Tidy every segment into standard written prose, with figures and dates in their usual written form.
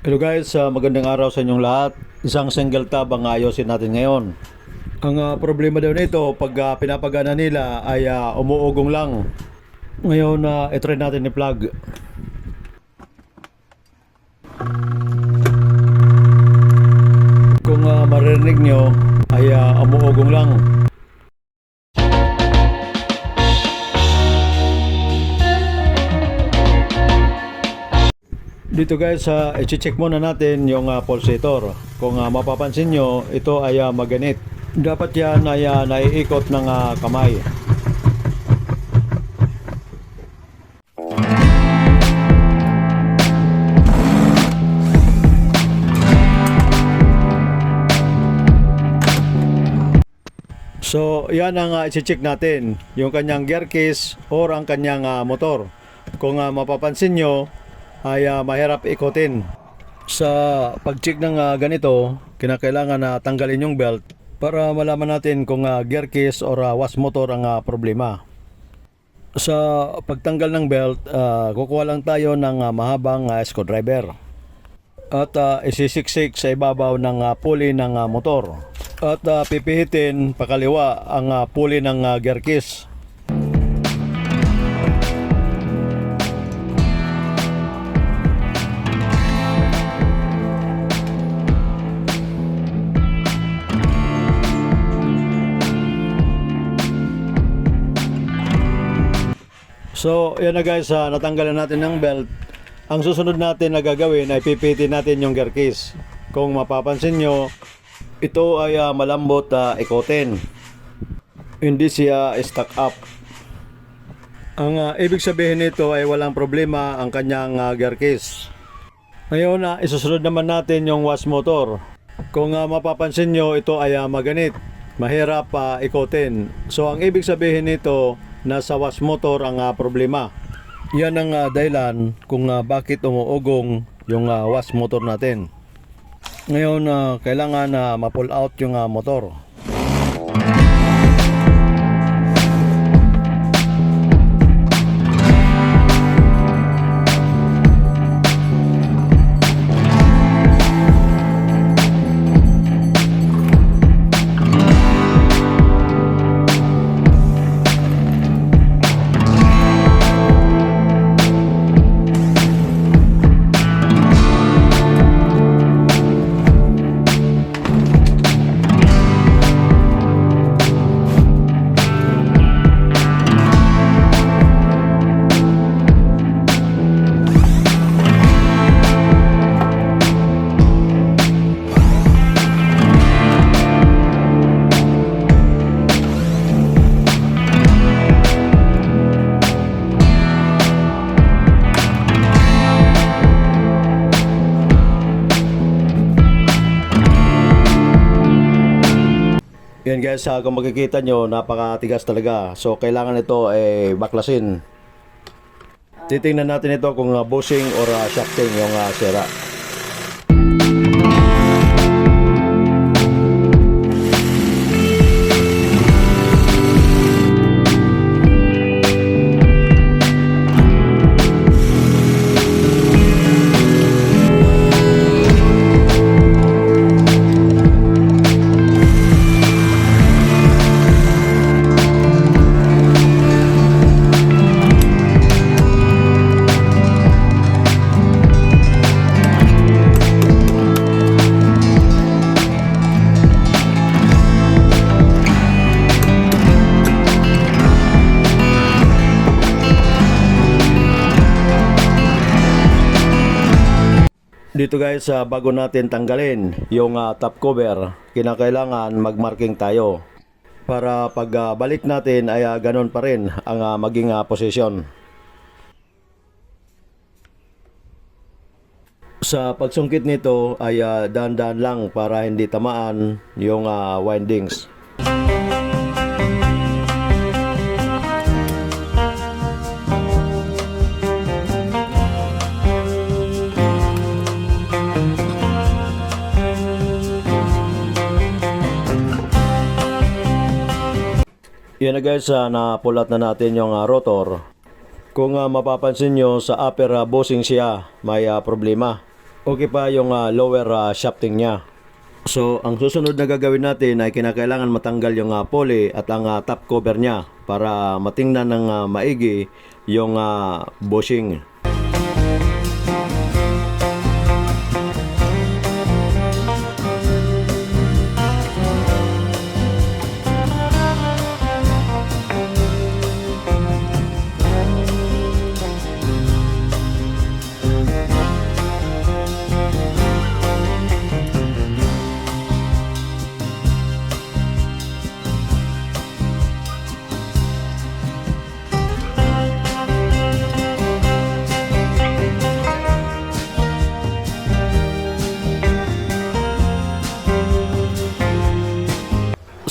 Hello guys, magandang araw sa inyong lahat. Isang single tab ang ayosin natin ngayon. Ang problema daw nito pag pinapagana nila ay umuugong lang. Ngayon i-try natin i-plug. Kung maririnig nyo ay umuugong lang. Dito guys, i-check muna natin yung pulsator. Kung mapapansin nyo, ito ay maganit. Dapat yan ay naiikot ng kamay. So, yan ang i-check natin. Yung kanyang gear case or ang kanyang motor. Kung mapapansin nyo, ay mahirap ikutin. Sa pag-check ng ganito, kinakailangan na tanggalin yung belt para malaman natin kung gear case or wash motor ang problema. Sa pagtanggal ng belt, kukuha lang tayo ng mahabang screwdriver at isisiksik sa ibabaw ng pulley ng motor at pipihitin pakaliwa ang pulley ng gear case. So, yan na guys, natanggalan natin ng belt. Ang susunod natin na gagawin ay pipitin natin yung gear case. Kung mapapansin nyo, ito ay malambot ikutin. Hindi siya stuck up. Ang ibig sabihin nito ay walang problema ang kanyang gear case. Ngayon, isusunod naman natin yung wash motor. Kung mapapansin nyo, ito ay maganit. Mahirap ikutin. So, ang ibig sabihin nito, nasa wash motor ang problema. Yan ang dahilan kung bakit umuugong yung wash motor natin. Ngayon, kailangan ma-pull out yung motor. Yan guys, kung makikita nyo, napakatigas talaga. So, kailangan ito baklasin. Titingnan natin ito kung bushing or shafting yung sira. Dito guys, bago natin tanggalin yung top cover, kinakailangan magmarking tayo para pag balik natin ay ganon pa rin ang maging posisyon. Sa pagsungkit nito ay dahan-dahan lang para hindi tamaan yung windings. Yan na guys, napulat na natin yung rotor. Kung mapapansin nyo, sa upper bushing siya may problema. okay pa yung lower shafting niya. So, ang susunod na gagawin natin ay kinakailangan matanggal yung pulley at ang top cover niya para matingnan ng maigi yung bushing.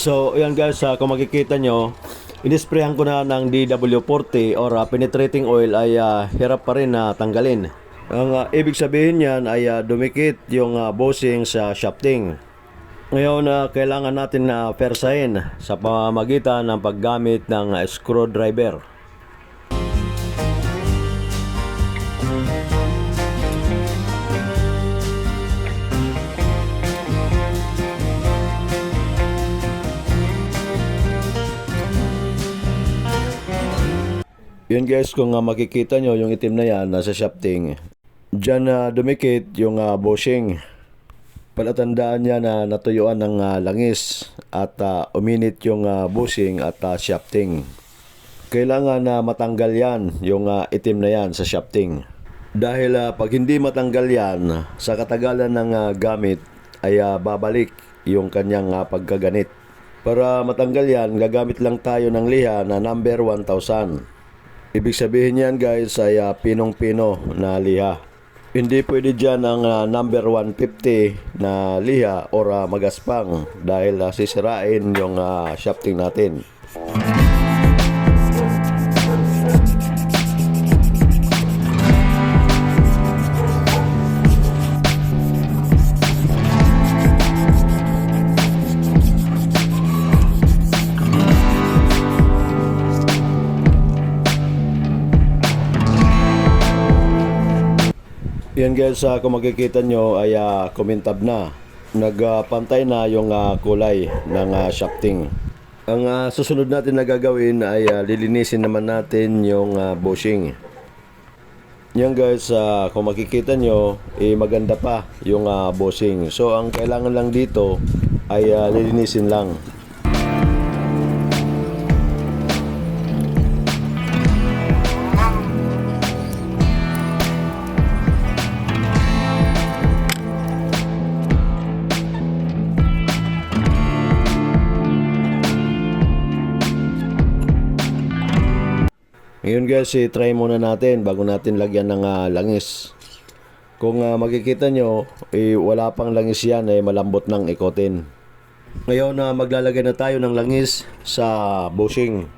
So, ayan guys, kung makikita nyo, inisprayan ko na ng DW40 or penetrating oil ay hirap pa rin na tanggalin. Ang ibig sabihin niyan ay dumikit yung bushing sa shafting. Ngayon, kailangan natin na persahin sa pamamagitan ng paggamit ng screwdriver. Yun guys, kung makikita nyo yung itim na yan nasa shafting, dyan dumikit yung bushing. Palatandaan niya na natuyuan ng langis at uminit yung bushing at shafting. Kailangan na matanggal yan, yung itim na yan sa shafting. Dahil pag hindi matanggal yan, sa katagalan ng gamit ay babalik yung kanyang pagkaganit. Para matanggal yan, gagamit lang tayo ng liha na number 1000. Ibig sabihin yan guys ay pinong-pino na liha. Hindi pwede dyan ang number 150 na liha or magaspang dahil sisirain yung shafting natin. Yan guys, kung makikita nyo ay kumintab na. Nagpantay na yung kulay ng shafting. Ang susunod natin na gagawin ay lilinisin naman natin yung bushing. Yan guys, kung makikita nyo, maganda pa yung bushing. So ang kailangan lang dito ay lilinisin lang. Ngayon guys, try muna natin bago natin lagyan ng langis. Kung makikita nyo, wala pang langis yan, malambot ng ikotin. Ngayon maglalagay na tayo ng langis sa bushing.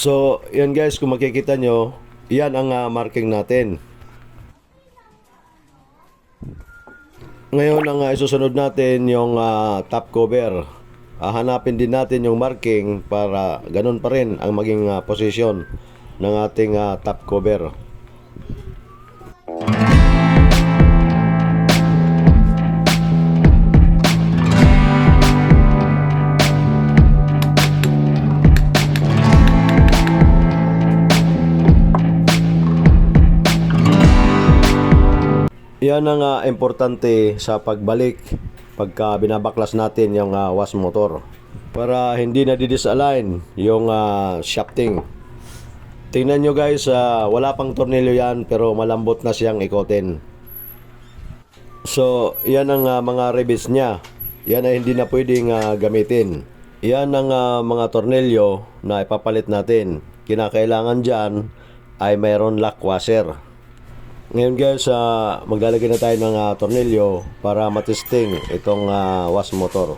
So, yan guys, kung makikita nyo, yan ang marking natin. Ngayon, ang isusunod natin yung top cover. Hanapin din natin yung marking para ganun pa rin ang maging posisyon ng ating top cover. Yan ang importante sa pagbalik pagka binabaklas natin yung wash motor para hindi na disalign yung shafting. Tingnan nyo guys, wala pang tornilyo yan pero malambot na siyang ikotin. So yan ang mga rivets niya. Yan ay hindi na pwedeng gamitin. Yan ang mga tornilyo na ipapalit natin. Kinakailangan dyan ay mayroon lock washer. Ngayon guys, maglalagay na tayo ng tornilyo para matesting itong wash motor.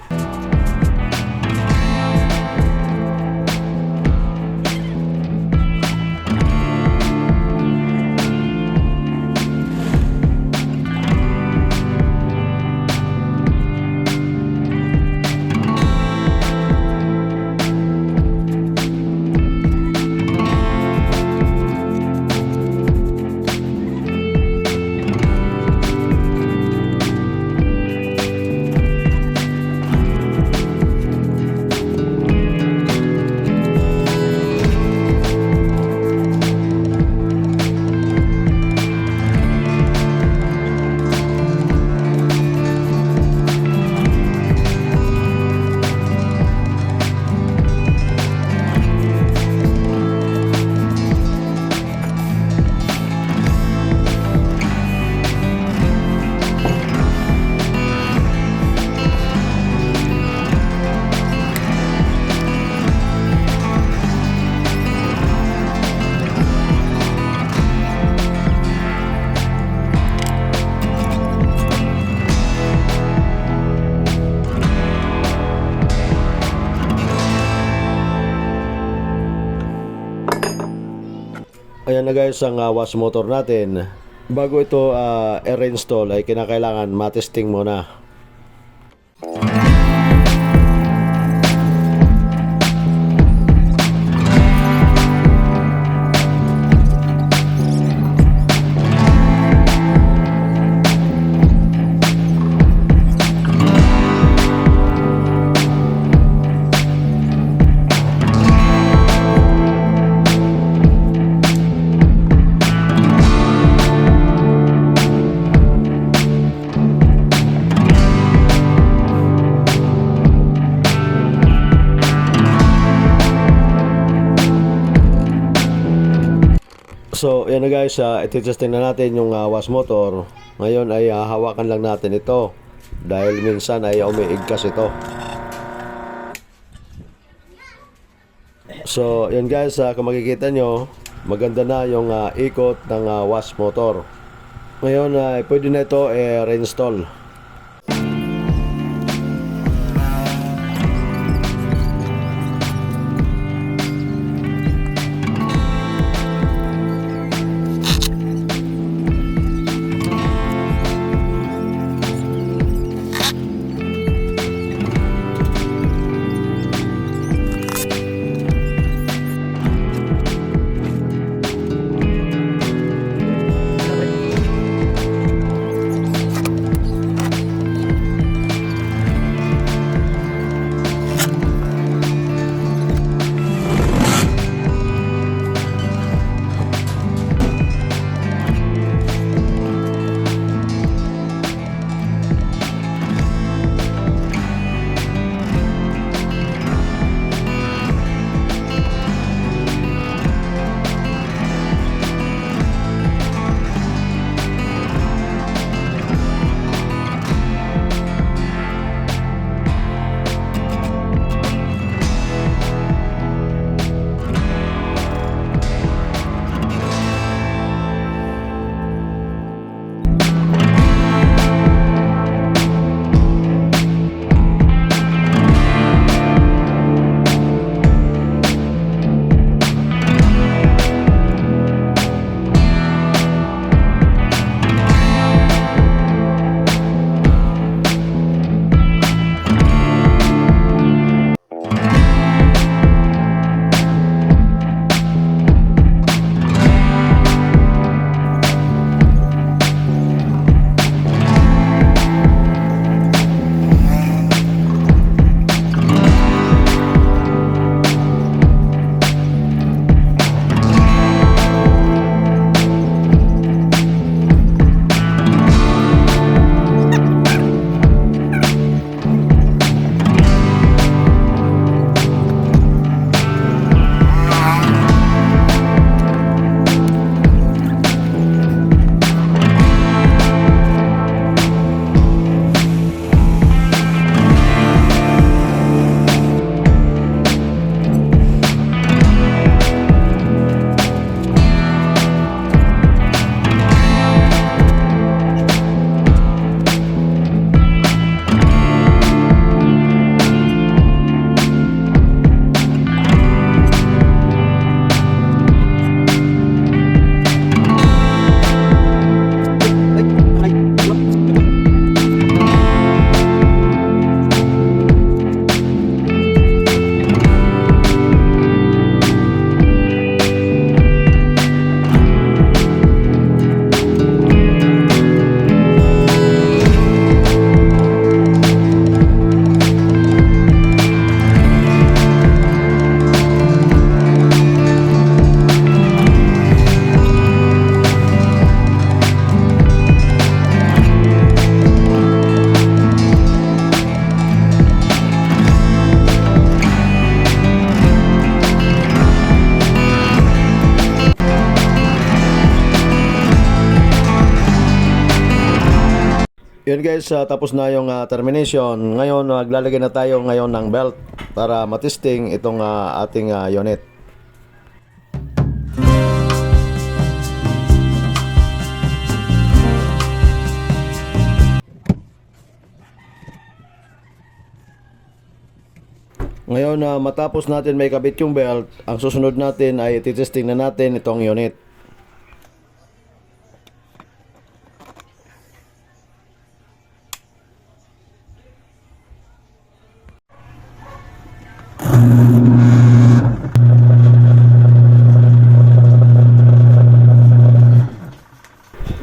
Ayan na guys ang wash motor natin. Bago ito i-reinstall ay kinakailangan matesting muna. So, yan na guys, ititesting na natin yung wash motor. Ngayon ay hawakan lang natin ito dahil minsan ay umiigkas ito. So, yan guys, kung makikita nyo, maganda na yung ikot ng wash motor. Ngayon ay pwede na ito reinstall. Yun guys, tapos na yung termination. Ngayon, maglalagay na tayo ngayon ng belt para matesting itong ating unit. Ngayon na matapos natin may kabit yung belt, ang susunod natin ay titesting na natin itong unit.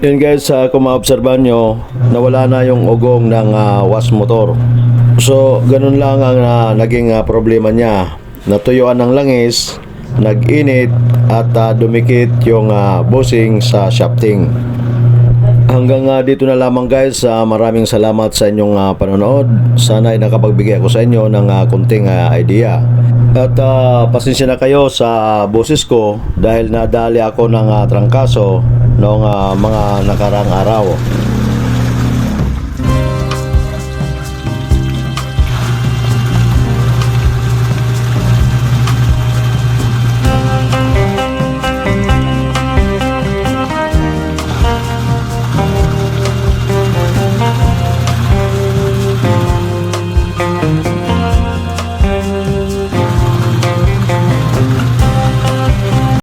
Yun guys, kung maobserban nyo, nawala na yung ugong ng wash motor. So, ganun lang ang naging problema niya. Natuyuan ng langis, nag-init at dumikit yung bushing sa shafting. Hanggang dito na lamang guys, maraming salamat sa inyong panonood. Sana ay nakapagbigay ako sa inyo ng kunting idea. At pasensya na kayo sa boses ko dahil nadali ako ng trangkaso noong mga nakarang araw.